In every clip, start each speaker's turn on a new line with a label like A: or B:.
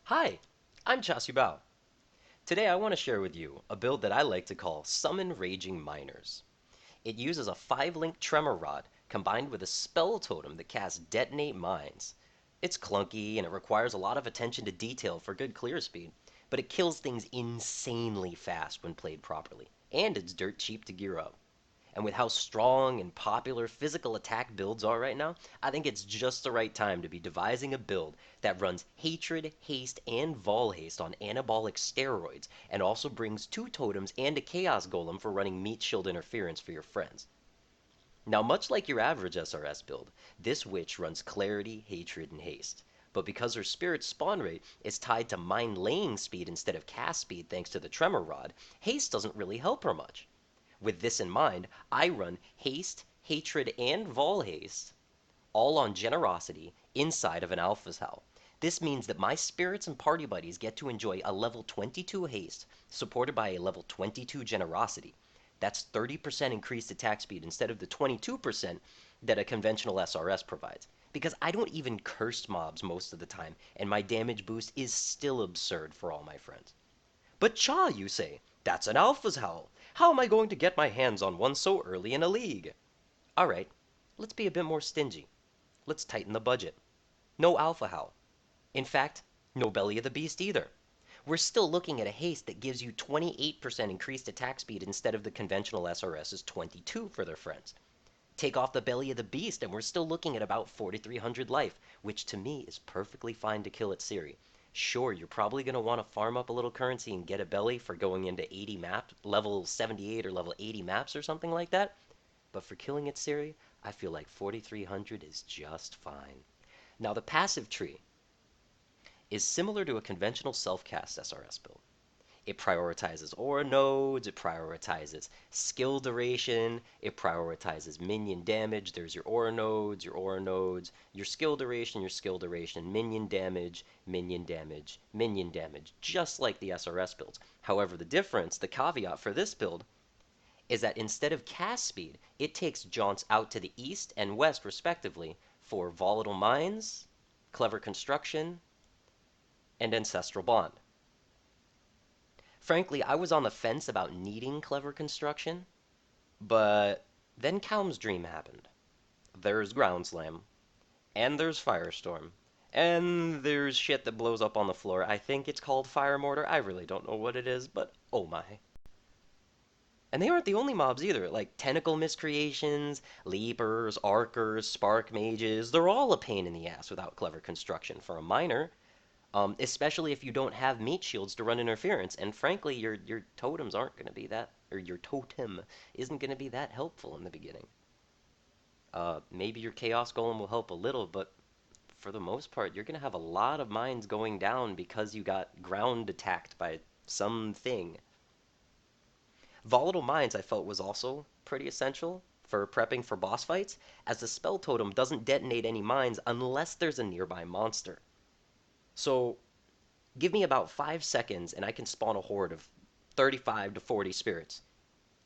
A: Hi, I'm Bao. Today I want to share with you a build that I like to call Summon Raging Miners. It uses a 5-link Tremor Rod combined with a spell totem that casts Detonate Mines. It's clunky and it requires a lot of attention to detail for good clear speed, but it kills things insanely fast when played properly, and it's dirt cheap to gear up. And with how strong and popular physical attack builds are right now, I think it's just the right time to be devising a build that runs Hatred, Haste, and Vaal Haste on anabolic steroids, and also brings 2 totems and a Chaos Golem for running Meat Shield interference for your friends. Now, much like your average SRS build, this witch runs Clarity, Hatred, and Haste. But because her spirit spawn rate is tied to mine laying speed instead of cast speed thanks to the Tremor Rod, Haste doesn't really help her much. With this in mind, I run Haste, Hatred, and Vaal Haste, all on Generosity, inside of an Alpha's Howl. This means that my spirits and party buddies get to enjoy a level 22 Haste, supported by a level 22 Generosity. That's 30% increased attack speed instead of the 22% that a conventional SRS provides. Because I don't even curse mobs most of the time, and my damage boost is still absurd for all my friends. But Cha, you say, that's an Alpha's Howl. How am I going to get my hands on one so early in a league? Alright, let's be a bit more stingy. Let's tighten the budget. No Alpha Howl. In fact, no Belly of the Beast either. We're still looking at a haste that gives you 28% increased attack speed instead of the conventional SRS's 22 for their friends. Take off the Belly of the Beast and we're still looking at about 4,300 life, which to me is perfectly fine to kill at Siri. Sure, you're probably going to want to farm up a little currency and get a belly for going into 80 maps, level 78 or level 80 maps or something like that. But for killing at Siri, I feel like 4,300 is just fine. Now the passive tree is similar to a conventional self-cast SRS build. It prioritizes aura nodes, it prioritizes skill duration, it prioritizes minion damage. There's your aura nodes, your skill duration, minion damage, minion damage, minion damage, just like the SRS builds. However, the difference, the caveat for this build, is that instead of cast speed, it takes jaunts out to the east and west, respectively, for volatile mines, clever construction, and ancestral bond. Frankly, I was on the fence about needing clever construction, but then Calm's dream happened. There's Ground Slam, and there's Firestorm, and there's shit that blows up on the floor. I think it's called Fire Mortar. I really don't know what it is, but oh my. And they aren't the only mobs either, like Tentacle Miscreations, Leapers, Archers, Spark Mages. They're all a pain in the ass without clever construction for a miner. Especially if you don't have meat shields to run interference. And frankly, your totems aren't going to be that, or your totem isn't going to be that helpful in the beginning. Maybe your Chaos Golem will help a little, but for the most part, you're going to have a lot of mines going down because you got ground attacked by something. Volatile Mines I felt was also pretty essential for prepping for boss fights, as the spell totem doesn't detonate any mines unless there's a nearby monster. So give me about 5 seconds and I can spawn a horde of 35 to 40 spirits.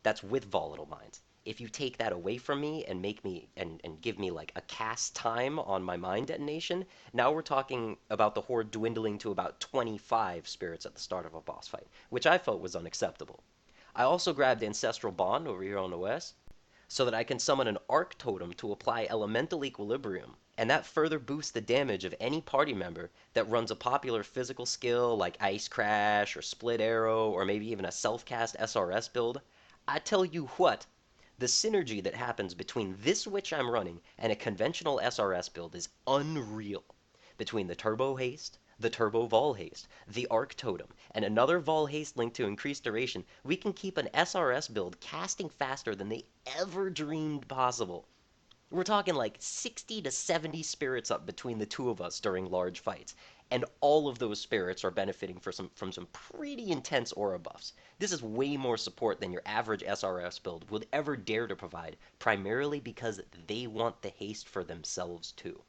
A: That's with volatile mines. If you take that away from me and make me and give me like a cast time on my mine detonation, now we're talking about the horde dwindling to about 25 spirits at the start of a boss fight, which I felt was unacceptable. I also grabbed Ancestral Bond over here on the west, so that I can summon an Arc Totem to apply Elemental Equilibrium, and that further boosts the damage of any party member that runs a popular physical skill like Ice Crash or Split Arrow or maybe even a self-cast SRS build. I tell you what, the synergy that happens between this witch I'm running and a conventional SRS build is unreal. Between the Turbo Haste, the Turbo Vaal Haste, the Arc Totem, and another Vaal Haste linked to increased duration, we can keep an SRS build casting faster than they ever dreamed possible. We're talking like 60 to 70 spirits up between the two of us during large fights, and all of those spirits are benefiting from some pretty intense aura buffs. This is way more support than your average SRS build would ever dare to provide, primarily because they want the haste for themselves too.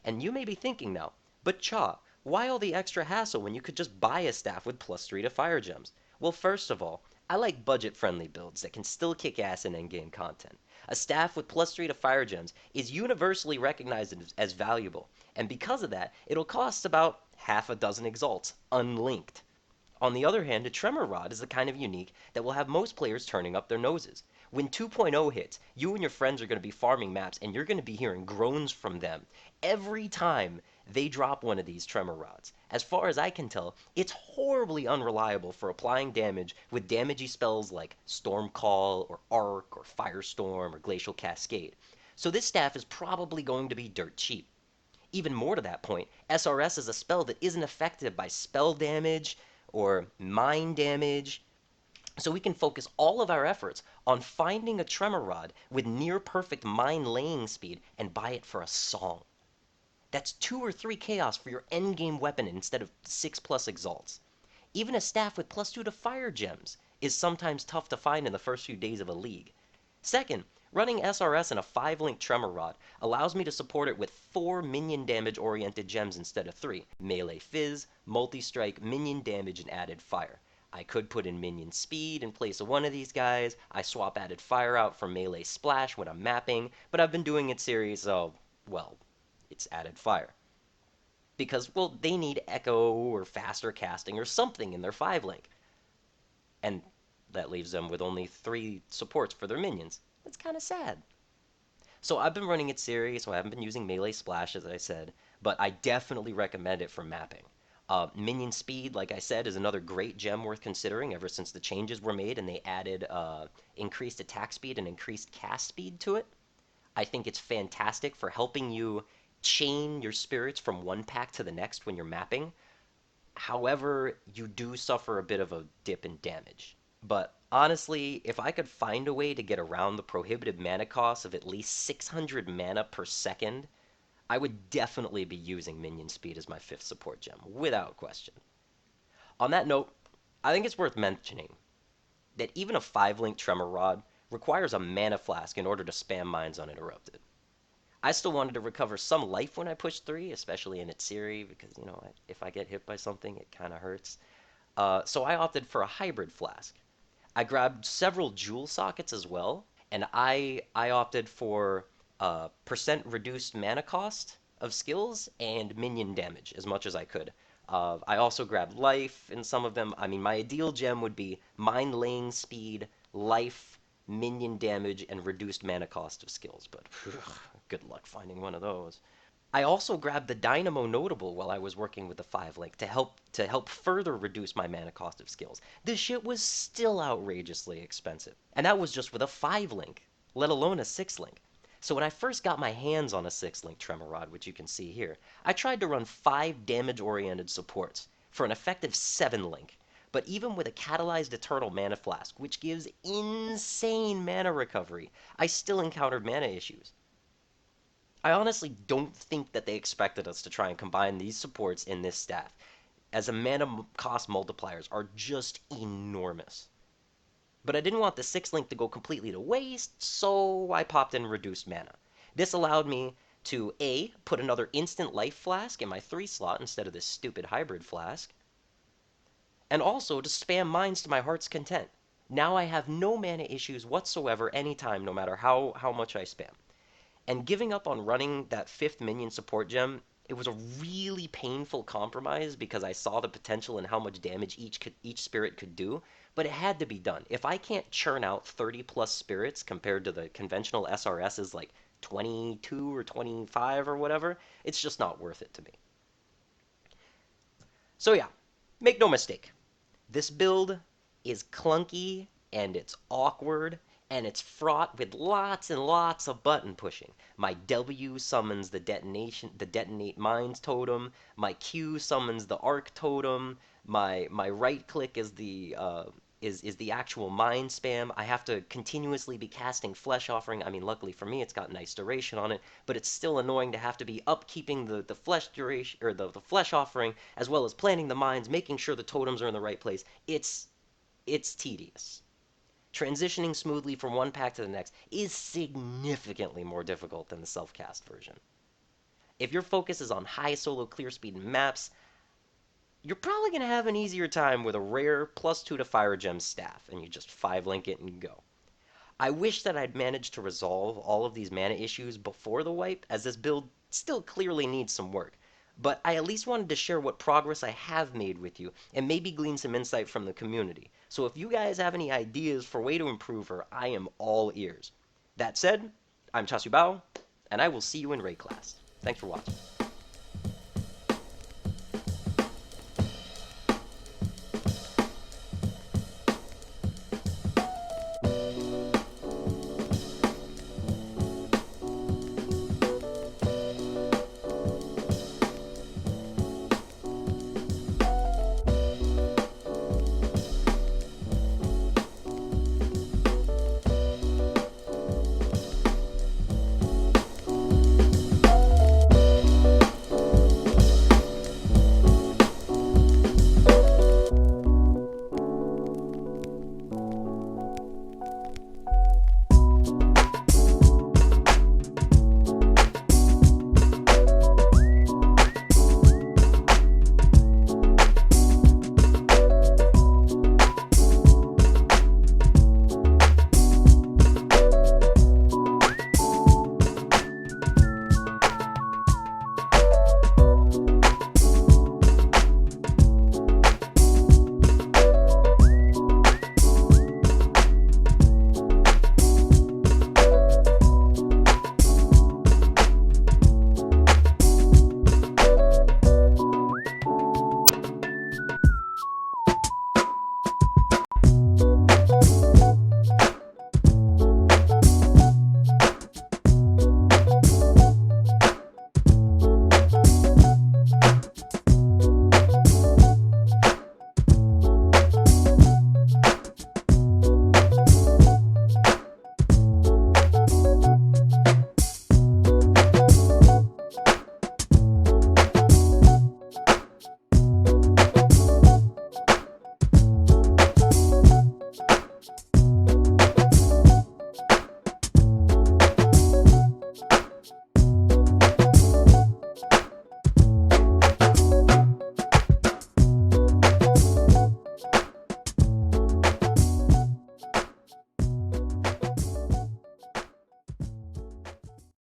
A: And you may be thinking now, but Cha, why all the extra hassle when you could just buy a staff with +3 to fire gems? Well, first of all, I like budget-friendly builds that can still kick ass in endgame content. A staff with +3 to fire gems is universally recognized as valuable, and because of that, it'll cost about half a dozen exalts, unlinked. On the other hand, a Tremor Rod is the kind of unique that will have most players turning up their noses. When 2.0 hits, you and your friends are going to be farming maps, and you're going to be hearing groans from them every time they drop one of these Tremor Rods. As far as I can tell, it's horribly unreliable for applying damage with damagey spells like Storm Call, or Arc, or Firestorm, or Glacial Cascade. So this staff is probably going to be dirt cheap. Even more to that point, SRS is a spell that isn't affected by spell damage or mine damage, so we can focus all of our efforts on finding a Tremor Rod with near perfect mine laying speed and buy it for a song. That's 2 or 3 chaos for your endgame weapon instead of 6 plus exalts. Even a staff with +2 to fire gems is sometimes tough to find in the first few days of a league. Second, running SRS in a 5-link Tremor Rod allows me to support it with 4 minion damage oriented gems instead of 3. Melee phys, multistrike, minion damage, and added fire. I could put in minion speed in place of one of these guys. I swap added fire out for melee splash when I'm mapping, but I've been doing it series, so, well, it's added fire. Because, well, they need echo or faster casting or something in their 5-link. And that leaves them with only 3 supports for their minions. That's kind of sad. So I've been running it series, so I haven't been using melee splash, as I said, but I definitely recommend it for mapping. Minion speed, like I said, is another great gem worth considering ever since the changes were made and they added increased attack speed and increased cast speed to it. I think it's fantastic for helping you chain your spirits from one pack to the next when you're mapping. However, you do suffer a bit of a dip in damage. But honestly, if I could find a way to get around the prohibitive mana cost of at least 600 mana per second, I would definitely be using minion speed as my 5th support gem, without question. On that note, I think it's worth mentioning that even a 5-link Tremor Rod requires a mana flask in order to spam mines uninterrupted. I still wanted to recover some life when I pushed 3, especially in Itsiri, because, you know, if I get hit by something, it kind of hurts. So I opted for a hybrid flask. I grabbed several jewel sockets as well, and I opted for percent reduced mana cost of skills and minion damage as much as I could. I also grabbed life in some of them. I mean, my ideal gem would be mine laying speed, life, minion damage, and reduced mana cost of skills, but good luck finding one of those. I also grabbed the Dynamo Notable while I was working with the 5-link to help further reduce my mana cost of skills. This shit was still outrageously expensive. And that was just with a 5-link, let alone a 6-link. So when I first got my hands on a 6-link Tremor Rod, which you can see here, I tried to run 5 damage-oriented supports for an effective 7-link. But even with a catalyzed Eternal Mana Flask, which gives insane mana recovery, I still encountered mana issues. I honestly don't think that they expected us to try and combine these supports in this staff, as the mana cost multipliers are just enormous. But I didn't want the 6-link to go completely to waste, so I popped in reduced mana. This allowed me to A, put another instant life flask in my 3 slot instead of this stupid hybrid flask, and also to spam mines to my heart's content. Now I have no mana issues whatsoever anytime, no matter how much I spam. And giving up on running that 5th minion support gem, it was a really painful compromise because I saw the potential in how much damage each spirit could do, but it had to be done. If I can't churn out 30 plus spirits compared to the conventional SRS's like 22 or 25 or whatever, it's just not worth it to me. So yeah, make no mistake. This build is clunky and it's awkward and it's fraught with lots and lots of button pushing. My W summons the detonate mines totem. My Q summons the arc totem. My right click is the actual mine spam. I have to continuously be casting flesh offering. I mean, luckily for me, it's got nice duration on it, but it's still annoying to have to be upkeeping the flesh duration or the flesh offering as well as planning the mines, making sure the totems are in the right place. It's tedious. Transitioning smoothly from one pack to the next is significantly more difficult than the self-cast version. If your focus is on high solo clear speed maps, you're probably going to have an easier time with a rare +2 to fire gem staff, and you just 5-link it and go. I wish that I'd managed to resolve all of these mana issues before the wipe, as this build still clearly needs some work. but I at least wanted to share what progress I have made with you and maybe glean some insight from the community. So if you guys have any ideas for way to improve her, I am all ears. That said, I'm Chasu Bao, and I will see you in Ray class. Thanks for watching.